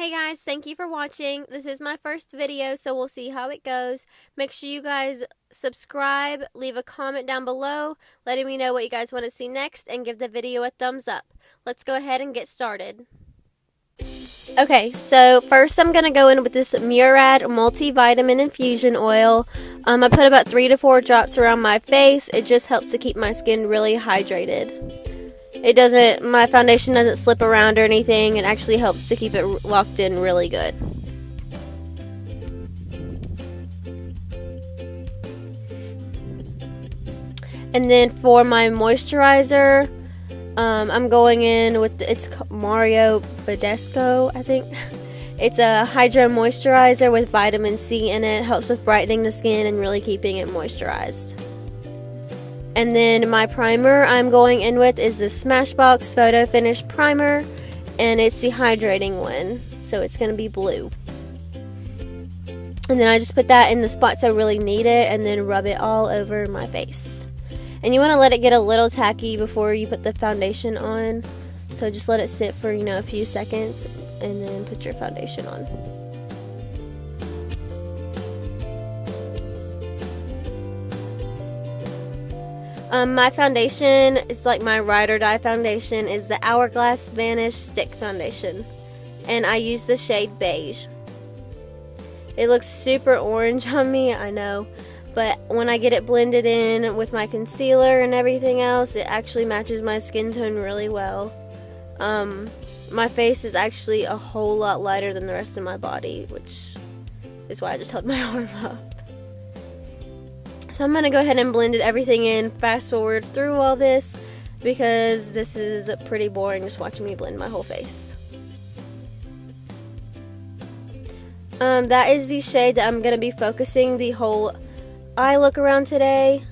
Hey guys, thank you for watching. This is my first video, so we'll see how it goes. Make sure you guys subscribe, leave a comment down below, letting me know what you guys want to see next, and give the video a thumbs up. Let's go ahead and get started. Okay, so first I'm going to go in with this Murad multivitamin infusion oil. I put about 3 to 4 drops around my face. It just helps to keep my skin really hydrated. My foundation doesn't slip around or anything. It actually helps to keep it locked in really good. And then for my moisturizer, I'm going in with, it's Badescu, I think. It's a hydro moisturizer with vitamin C in it. It helps with brightening the skin and really keeping it moisturized. And then my primer I'm going in with is the Smashbox Photo Finish Primer, and it's the hydrating one, so it's going to be blue. And then I just put that in the spots I really need it, and then rub it all over my face. And you want to let it get a little tacky before you put the foundation on, so just let it sit for, a few seconds, and then put your foundation on. My foundation, it's like my ride or die foundation, is the Hourglass Vanish Stick Foundation. And I use the shade Beige. It looks super orange on me, I know. But when I get it blended in with my concealer and everything else, it actually matches my skin tone really well. My face is actually a whole lot lighter than the rest of my body, which is why I just held my arm up. So I'm going to go ahead and blend everything in, fast forward through all this, because this is pretty boring just watching me blend my whole face. That is the shade that I'm going to be focusing the whole eye look around today.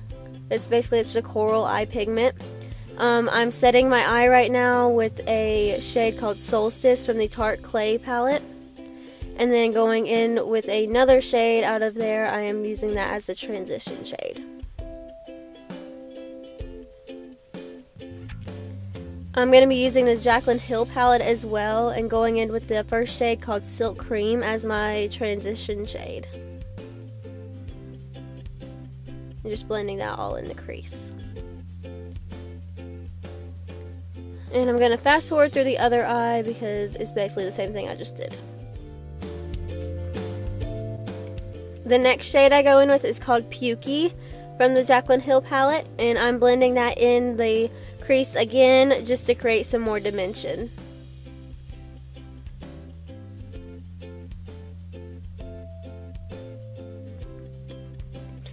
It's a coral eye pigment. I'm setting my eye right now with a shade called Solstice from the Tarte Clay palette. And then going in with another shade out of there, I am using that as the transition shade. I'm going to be using the Jaclyn Hill palette as well, and going in with the first shade called Silk Cream as my transition shade. And just blending that all in the crease. And I'm going to fast forward through the other eye because it's basically the same thing I just did. The next shade I go in with is called Pukey from the Jaclyn Hill palette, and I'm blending that in the crease again just to create some more dimension.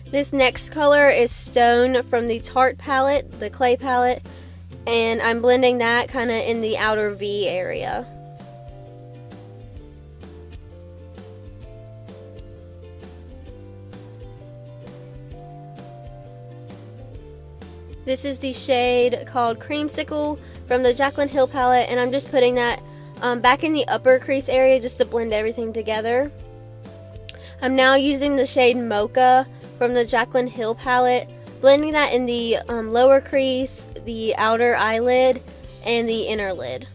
This next color is Stone from the Tarte palette, the clay palette, and I'm blending that kind of in the outer V area. This is the shade called Creamsicle from the Jaclyn Hill palette, and I'm just putting that back in the upper crease area just to blend everything together. I'm now using the shade Mocha from the Jaclyn Hill palette, blending that in the lower crease, the outer eyelid, and the inner lid,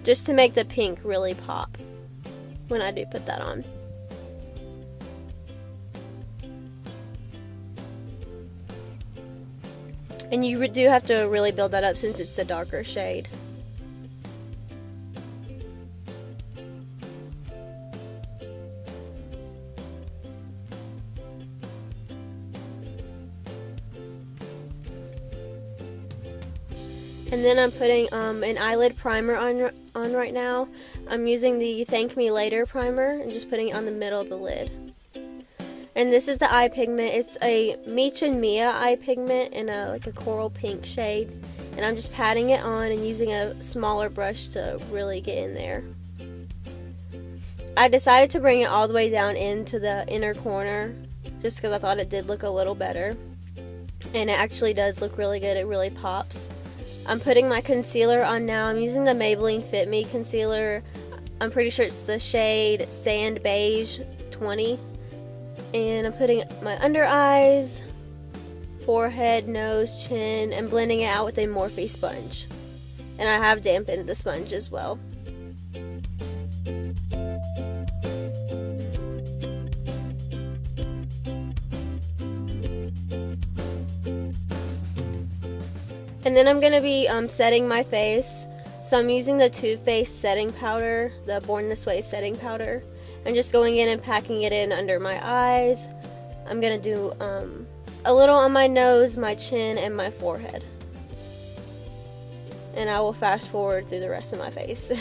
just to make the pink really pop when I do put that on. And you do have to really build that up since it's a darker shade. And then I'm putting an eyelid primer on right now. I'm using the Thank Me Later primer and just putting it on the middle of the lid. And this is the eye pigment. It's a Meech and Mia eye pigment in a coral pink shade. And I'm just patting it on and using a smaller brush to really get in there. I decided to bring it all the way down into the inner corner just because I thought it did look a little better. And it actually does look really good. It really pops. I'm putting my concealer on now. I'm using the Maybelline Fit Me concealer. I'm pretty sure it's the shade Sand Beige 20. And I'm putting my under eyes, forehead, nose, chin, and blending it out with a Morphe sponge. And I have dampened the sponge as well. And then I'm going to be setting my face. So I'm using the Too Faced setting powder, the Born This Way setting powder, and just going in and packing it in under my eyes. I'm going to do a little on my nose, my chin, and my forehead. And I will fast forward through the rest of my face.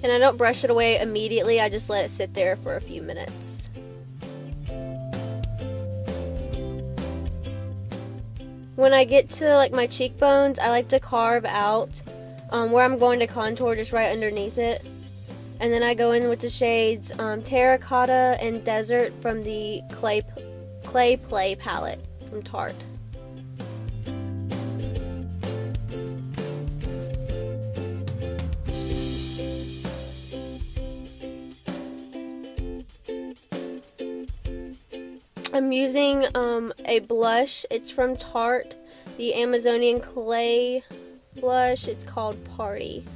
And I don't brush it away immediately, I just let it sit there for a few minutes. When I get to like my cheekbones, I like to carve out where I'm going to contour, just right underneath it. And then I go in with the shades Terracotta and Desert from the Clay Play palette from Tarte. I'm using a blush. It's from Tarte, the Amazonian Clay blush. It's called Party.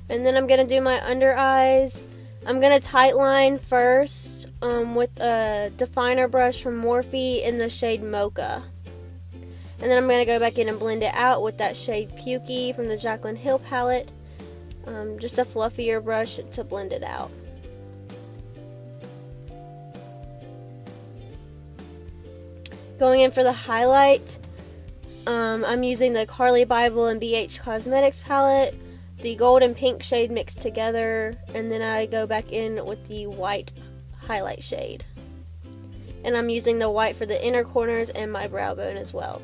And then I'm going to do my under eyes. I'm going to tight line first with a definer brush from Morphe in the shade Mocha. And then I'm going to go back in and blend it out with that shade Pukey from the Jaclyn Hill palette. Just a fluffier brush to blend it out. Going in for the highlight, I'm using the Carli Bybel and BH Cosmetics palette, the gold and pink shade mixed together, and then I go back in with the white highlight shade. And I'm using the white for the inner corners and my brow bone as well.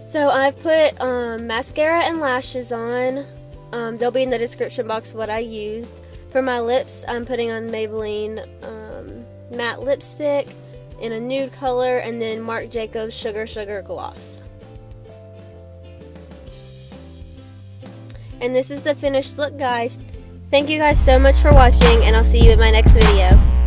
So I've put mascara and lashes on. They'll be in the description box what I used. For my lips, I'm putting on Maybelline matte lipstick in a nude color, and then Marc Jacobs Sugar Sugar Gloss. And this is the finished look, guys. Thank you guys so much for watching, and I'll see you in my next video.